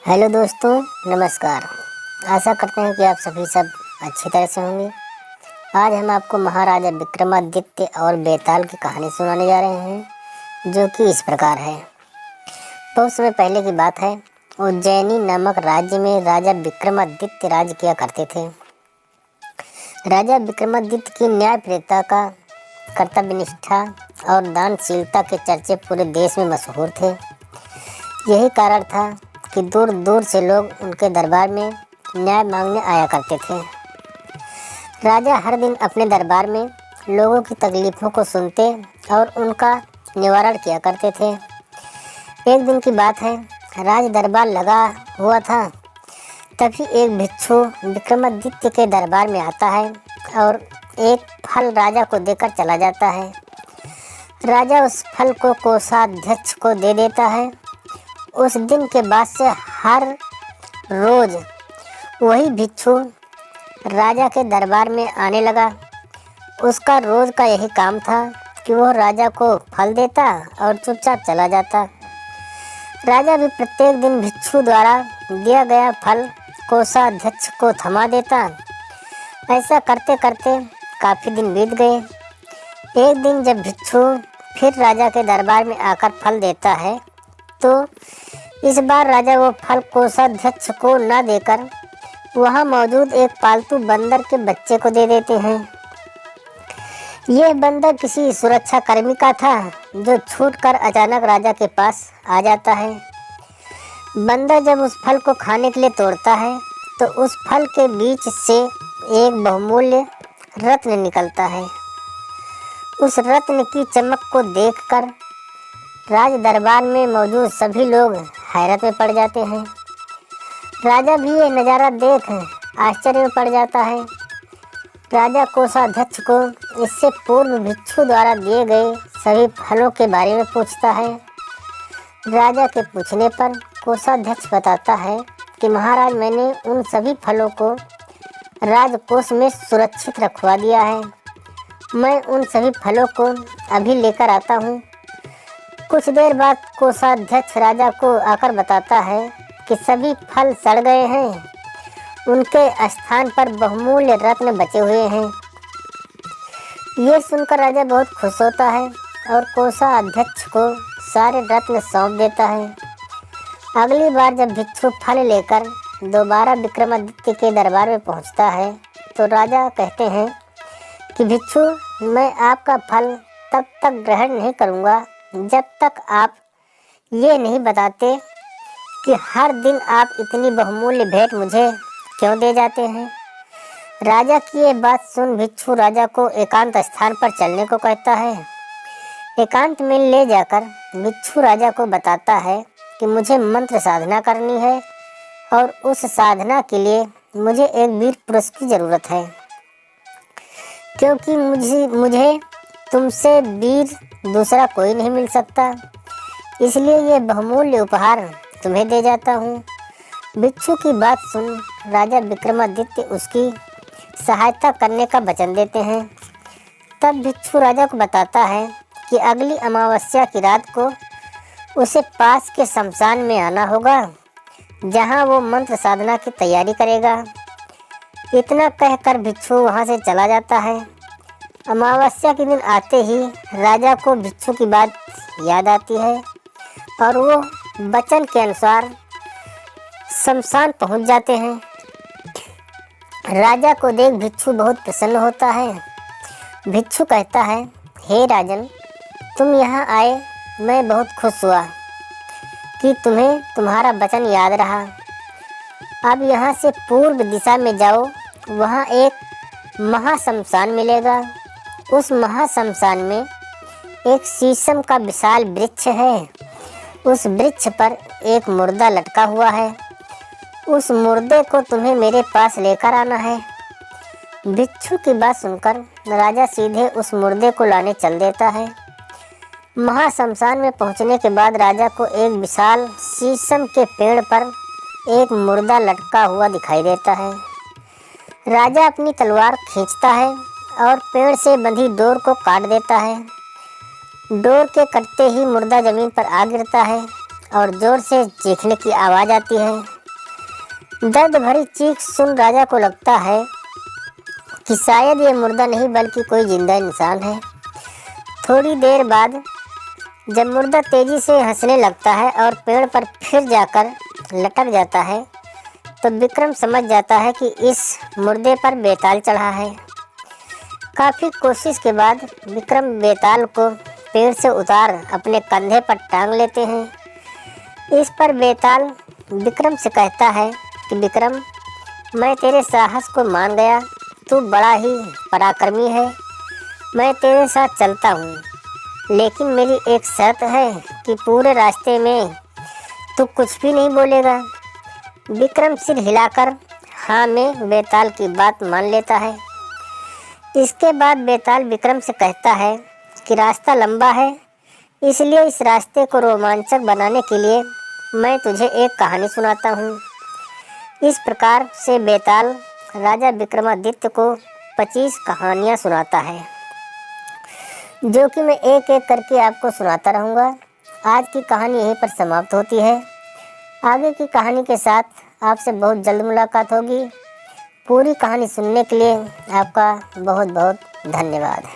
Hello दोस्तों, नमस्कार। आशा करते हैं कि आप सभी सब अच्छी तरह से होंगे। आज हम आपको महाराजा विक्रमादित्य और बेताल की कहानी सुनाने जा रहे हैं, जो कि इस प्रकार है। बहुत समय पहले की बात है। उज्जैनी नामक राज्य में राजा विक्रमादित्य राज किया करते थे। राजा विक्रमादित्य की न्यायप्रियता का, कर्तव्यनिष्ठा और दानशीलता के चर्चे पूरे देश में मशहूर थे। यही कारण था कि दूर दूर से लोग उनके दरबार में न्याय मांगने आया करते थे। राजा हर दिन अपने दरबार में लोगों की तकलीफ़ों को सुनते और उनका निवारण किया करते थे। एक दिन की बात है, राज दरबार लगा हुआ था। तभी एक भिक्षु विक्रमादित्य के दरबार में आता है और एक फल राजा को देकर चला जाता है। राजा उस फल को कोषाध्यक्ष को दे देता है। उस दिन के बाद से हर रोज़ वही भिक्षु राजा के दरबार में आने लगा। उसका रोज़ का यही काम था कि वह राजा को फल देता और चुपचाप चला जाता। राजा भी प्रत्येक दिन भिक्षु द्वारा दिया गया फल कोषाध्यक्ष को थमा देता। ऐसा करते करते काफ़ी दिन बीत गए। एक दिन जब भिक्षु फिर राजा के दरबार में आकर फल देता है, तो इस बार राजा वो फल कोषाध्यक्ष को न देकर वहाँ मौजूद एक पालतू बंदर के बच्चे को दे देते हैं। यह बंदर किसी सुरक्षा कर्मी का था, जो छूटकर अचानक राजा के पास आ जाता है। बंदर जब उस फल को खाने के लिए तोड़ता है, तो उस फल के बीच से एक बहुमूल्य रत्न निकलता है। उस रत्न की चमक को देखकर राज दरबार में मौजूद सभी लोग हैरत में पड़ जाते हैं। राजा भी ये नज़ारा देख आश्चर्य में पड़ जाता है। राजा कोषाध्यक्ष को इससे पूर्व भिक्षु द्वारा दिए गए सभी फलों के बारे में पूछता है। राजा के पूछने पर कोषाध्यक्ष बताता है कि महाराज, मैंने उन सभी फलों को राजकोष में सुरक्षित रखवा दिया है। मैं उन सभी फलों को अभी लेकर आता हूँ। कुछ देर बाद कोषाध्यक्ष राजा को आकर बताता है कि सभी फल सड़ गए हैं। उनके स्थान पर बहुमूल्य रत्न बचे हुए हैं। ये सुनकर राजा बहुत खुश होता है और कोषाध्यक्ष को सारे रत्न सौंप देता है। अगली बार जब भिक्षु फल लेकर दोबारा विक्रमादित्य के दरबार में पहुंचता है, तो राजा कहते हैं कि भिक्षु, मैं आपका फल तब तक ग्रहण नहीं करूँगा जब तक आप ये नहीं बताते कि हर दिन आप इतनी बहुमूल्य भेंट मुझे क्यों दे जाते हैं। राजा की ये बात सुन भिक्षु राजा को एकांत स्थान पर चलने को कहता है। एकांत में ले जाकर भिक्षु राजा को बताता है कि मुझे मंत्र साधना करनी है और उस साधना के लिए मुझे एक वीर पुरुष की ज़रूरत है, क्योंकि मुझे तुमसे वीर दूसरा कोई नहीं मिल सकता। इसलिए ये बहुमूल्य उपहार तुम्हें दे जाता हूँ। भिक्षु की बात सुन राजा विक्रमादित्य उसकी सहायता करने का वचन देते हैं। तब भिक्षु राजा को बताता है कि अगली अमावस्या की रात को उसे पास के शमशान में आना होगा, जहाँ वो मंत्र साधना की तैयारी करेगा। इतना कहकर भिक्षु वहाँ से चला जाता है। अमावस्या के दिन आते ही राजा को भिक्षु की बात याद आती है और वो वचन के अनुसार शमशान पहुंच जाते हैं। राजा को देख भिक्षु बहुत प्रसन्न होता है। भिक्षु कहता है, हे राजन, तुम यहाँ आए, मैं बहुत खुश हुआ कि तुम्हें तुम्हारा वचन याद रहा। अब यहाँ से पूर्व दिशा में जाओ, वहाँ एक महाशमशान मिलेगा। उस महाशमशान में एक शीशम का विशाल वृक्ष है। उस वृक्ष पर एक मुर्दा लटका हुआ है। उस मुर्दे को तुम्हें मेरे पास लेकर आना है। भिक्षु की बात सुनकर राजा सीधे उस मुर्दे को लाने चल देता है। महाशमशान में पहुंचने के बाद राजा को एक विशाल शीशम के पेड़ पर एक मुर्दा लटका हुआ दिखाई देता है। राजा अपनी तलवार खींचता है और पेड़ से बंधी डोर को काट देता है। डोर के कटते ही मुर्दा जमीन पर आ गिरता है और जोर से चीखने की आवाज़ आती है। दर्द भरी चीख सुन राजा को लगता है कि शायद ये मुर्दा नहीं बल्कि कोई जिंदा इंसान है। थोड़ी देर बाद जब मुर्दा तेजी से हंसने लगता है और पेड़ पर फिर जाकर लटक जाता है तो विक्रम समझ जाता है कि इस मुर्दे पर बेताल चढ़ा है। काफ़ी कोशिश के बाद विक्रम बेताल को पेड़ से उतार अपने कंधे पर टांग लेते हैं। इस पर बेताल विक्रम से कहता है कि विक्रम, मैं तेरे साहस को मान गया, तू बड़ा ही पराक्रमी है, मैं तेरे साथ चलता हूँ, लेकिन मेरी एक शर्त है कि पूरे रास्ते में तू कुछ भी नहीं बोलेगा। विक्रम सिर हिलाकर हाँ में बेताल की बात मान लेता है। इसके बाद बेताल विक्रम से कहता है कि रास्ता लंबा है, इसलिए इस रास्ते को रोमांचक बनाने के लिए मैं तुझे एक कहानी सुनाता हूँ। इस प्रकार से बेताल राजा विक्रमादित्य को 25 कहानियाँ सुनाता है, जो कि मैं एक एक करके आपको सुनाता रहूँगा। आज की कहानी यहीं पर समाप्त होती है। आगे की कहानी के साथ आपसे बहुत जल्द मुलाकात होगी। पूरी कहानी सुनने के लिए आपका बहुत बहुत धन्यवाद।